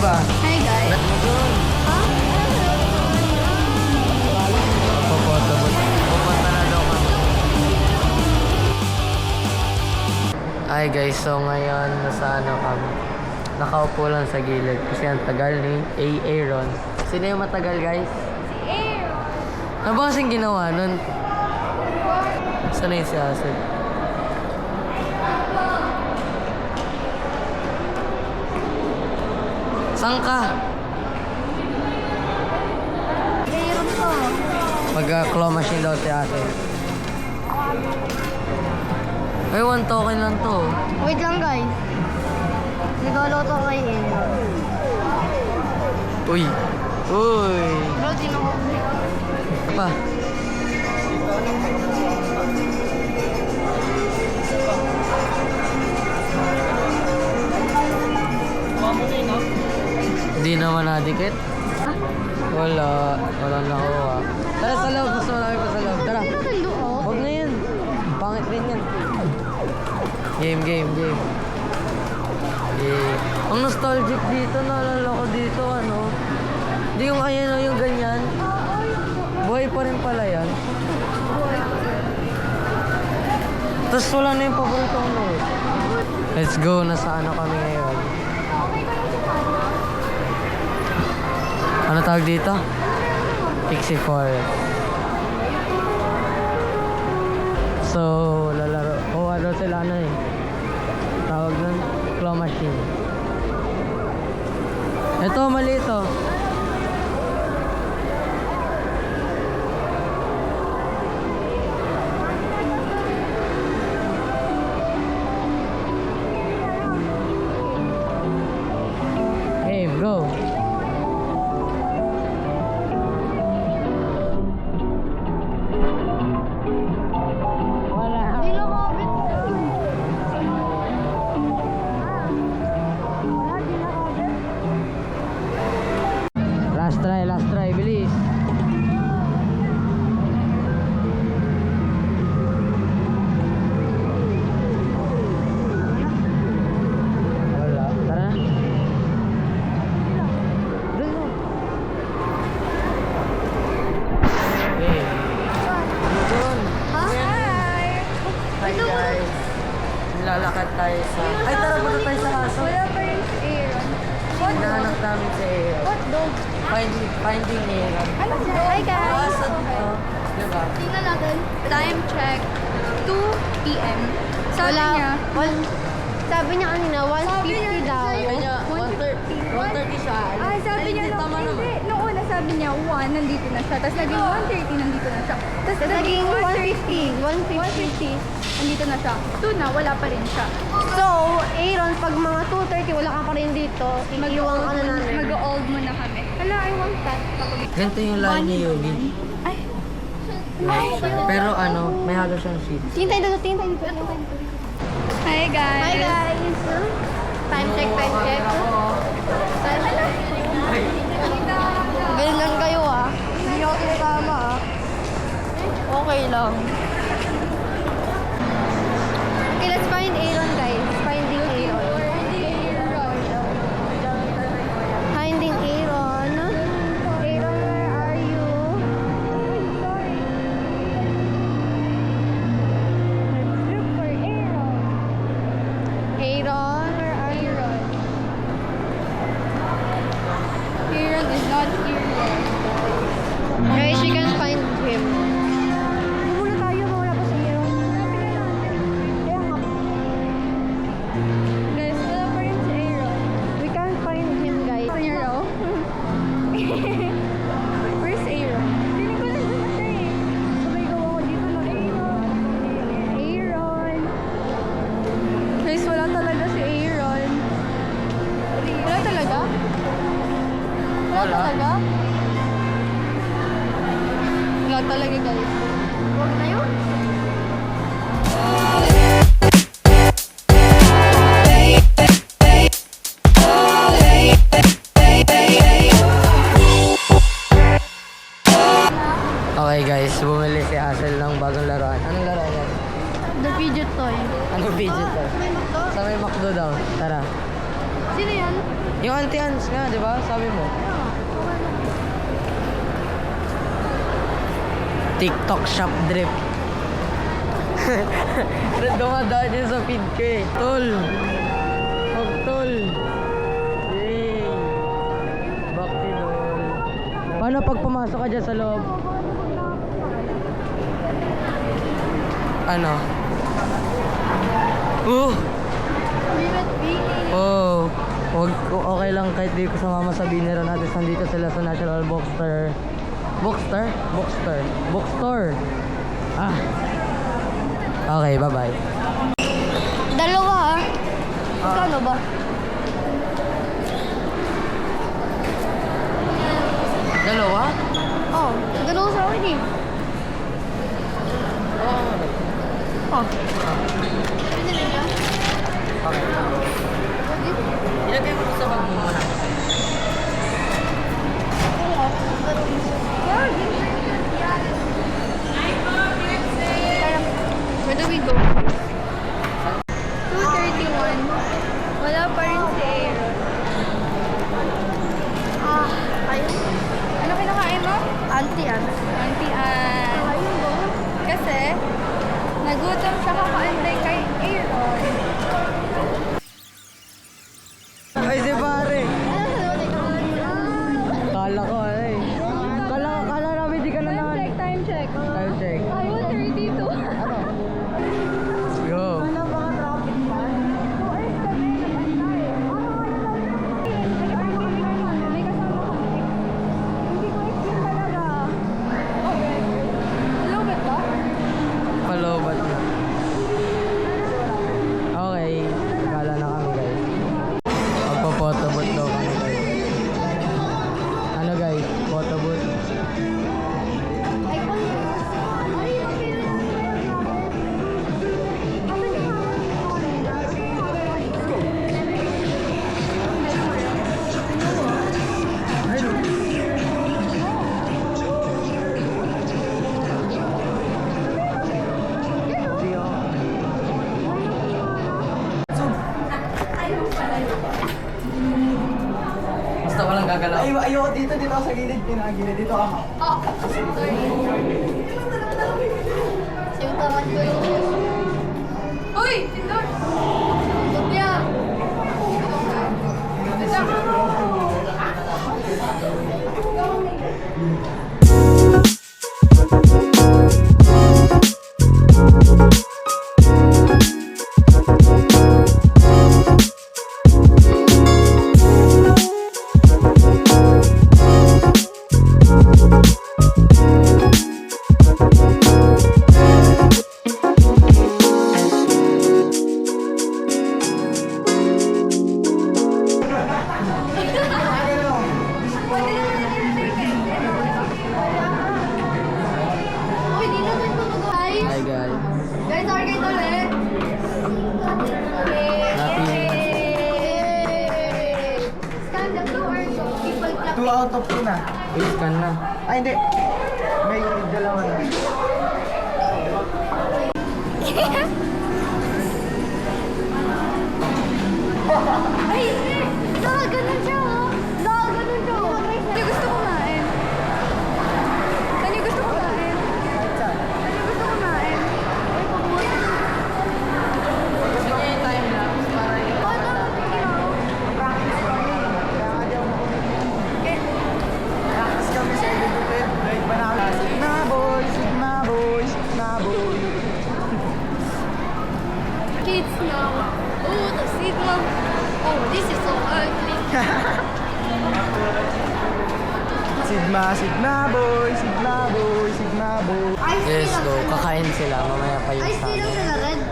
ba? Hi guys. Pupunta na daw kami. Ay guys, so ngayon nasa ano kami. Nakaupo lang sa gilid kasi ang tagal ni Aaron. Sino yung matagal guys? Si Aaron. Ano ba kasing ginawa nun? Saan na yung si Asel? Saan ka? Aaron po. Mag-claw machine daw si Asel. Ay, 1 token lang to. Wait lang guys. Nagaloto kay Aaron. Uy! Uy! Bro, sino ko? Pa. Hindi naman nadikit. Wala. Walang nakuha. Tara sa loob. Mas marami pa sa loob. Tara. Sa loob? Huwag na yan. Pangit din yan. Game. Game. Ang nostalgic dito. Naalala ko dito. Ano? Hindi yung ayan o yung ganyan. Buhay pa rin pala yan. Tapos wala na yung paborito ko. Let's go. Nasa ano kami ngayon. Ano tawag dito? Pixie Forest. So, lalaro. Ano sila ano eh. Tawag nun? Claw machine. Ito, mali ito. Game, go! Wala. Hindi na kabit. Last try, bilis. Wala. Tara na. Doon mo. Okay. Doon. Hi! Hi guys. Lalakad tayo sa... Ay, tara muna tayo sa aso. Wala pa rin si Aaron. Hinahanap namin si Aaron. What dog? Finding Aaron. Ano siya? Hi guys! Asa dito? Diba? Tingnan natin. Time check. 2 p.m. Sabi niya. Sabi niya kanina, 150 daw. Sabi niya, 130 siya. Ay, sabi niya, hindi, tama naman. hindi. Noong una sabi niya, 1, nandito na siya. Tapos naging 130, nandito na siya. Tapos naging 150. Nandito na siya. 2 na, wala pa rin siya. So, Aaron, pag mga 2:30 wala ka pa rin dito, iiwan ka na namin. Mag-old muna kami. Hala, I want that. Ganito yung line ni Yogi. Ay, Pero ano, may halo siyang sheet. Tintay dito. hi guys. Hi guys! Time check. Ganyan kayo ah. Hindi ako tinatama ah. Okay lang. Okay, let's find Aaron guys. Finding Aaron. Finding Aaron. Aaron, where are you? Let's look for Aaron. Aaron, where are you? Aaron is not here yet. Guys, we can find him. Muna tayo, mawala pa si Aaron. Kaya nga, Guys, wala pa rin si Aaron. we can't find him guys. Aaron? Where's Aaron? Feeling ko nandun na siya eh. Sabay gawa ko dito na Aaron. Guys, wala talaga si Aaron. Wala talaga? Wala. Talaga? Wala talaga guys. Huwag na yun. Okay guys, bumili si Asel ng bagong laruan. Anong laruan yan? The fidget toy. Ano video to? May makto. Sa may McDo daw. Tara. Sino yan? Yung Auntie Anne's nga, di ba? Sabi mo. TikTok shop drip. Dumadaan yun sa feed ko eh. Tol! Huwag tol! Yay! Bakti tol. Paano pag pumasok ka dyan sa loob? Ano? Oh! Okay lang kahit di ko sumama sa binera natin. Nandito sila sa National Bookstore. Bookstore. Ah. Okay, bye-bye. Dalawa ha? Magkano ba? Dalawa? Oh, dalawa sa akin eh. Oh. Okay. Ilagay mo sa bag mo muna. Where do we go? 2:31. Wala pa rin si Aaron. Ayun. Ano kinakain mo? Auntie Anne. Auntie Anne. Kasi, nagutom siya kakaantay kay Aaron. Ay, si pare! Kala ko ano eh. Kala namin di ka na naman. Time check. Time check. 2:32. Go. May kasama kami. Hindi ko explain talaga. Okay. Lubit ba? Palobat na. Okay. Kala na kami guys. Magpa-photobooth daw kami guys. Ano guys? Photobooth. Basta walang gagalaw. Ayoko dito ako sa gilid, pinakagilid dito ako. Yung tamad ko yung... Uy! Tindor! Kopya! Uy, di naman ito mag-hi! Hi guys. Guys, sorry kayo ulit! Happy. Scan the QR so people clap. 2 out of 2 na. Scan na. Ay, hindi. May dalawa na. Ay! Nakaganon siya oh! Nakaganon siya oh! Ano gusto kumain? Ano gusto kumain? Ano gusto kumain? Ay, pabuhay. Gusto niya yung time-lapse para yung... Practice kami sa edit. Like, banana. Sigma boy, Sigma boy, Sigma boy. Kids now. Oh, the Sigma. Oh, this is so ugly. Sigma, Sigma boy, Sigma boy, Sigma boy. Let's go. Kakain sila. Mamaya pa yung Ice tea lang sa sila, Red.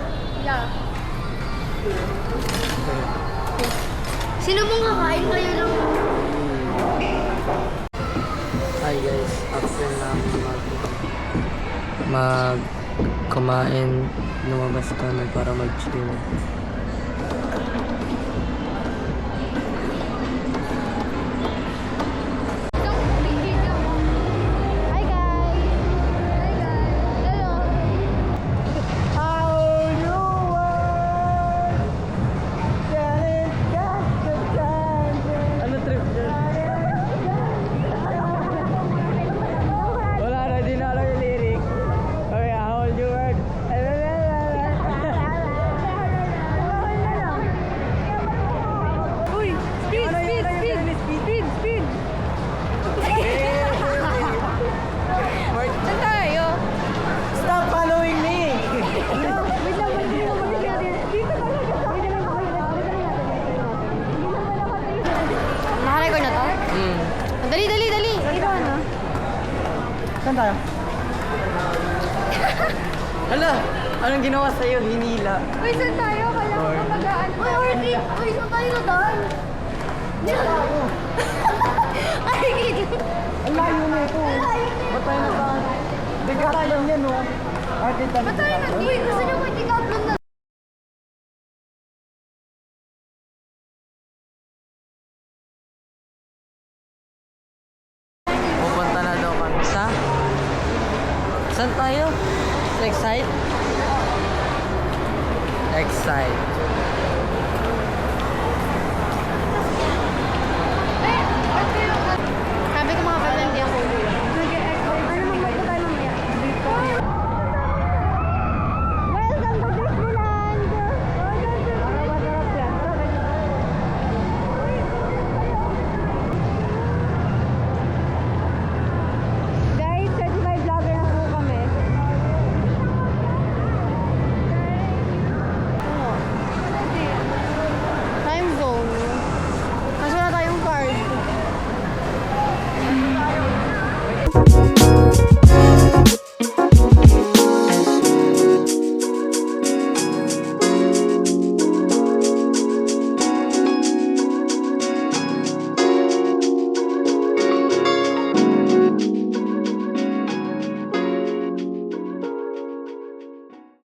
Yeah. Sino mong kakain kayo lang? Hi guys. After namin kumain, lumabas kami para mag-chill. Hi guys! Hi guys! Hello! How you want? Tell it, got the time. Dali, dali, dali. Ito ano? Saan tayo? Hala, anong ginawa sa'yo? Hinila. Uy, saan tayo? Kala ko magaan. Uy, Orti! Uy, saan tayo na daan? Ay, gigil. Ang layo na ito. Ba't tayo na saan? Decathlon yan, no? Ate, tayo na Decathlon. Uy, gusto niyo mag-decathlon na? Pupunta na daw kami sa... Saan tayo? Sa Excite? Excite.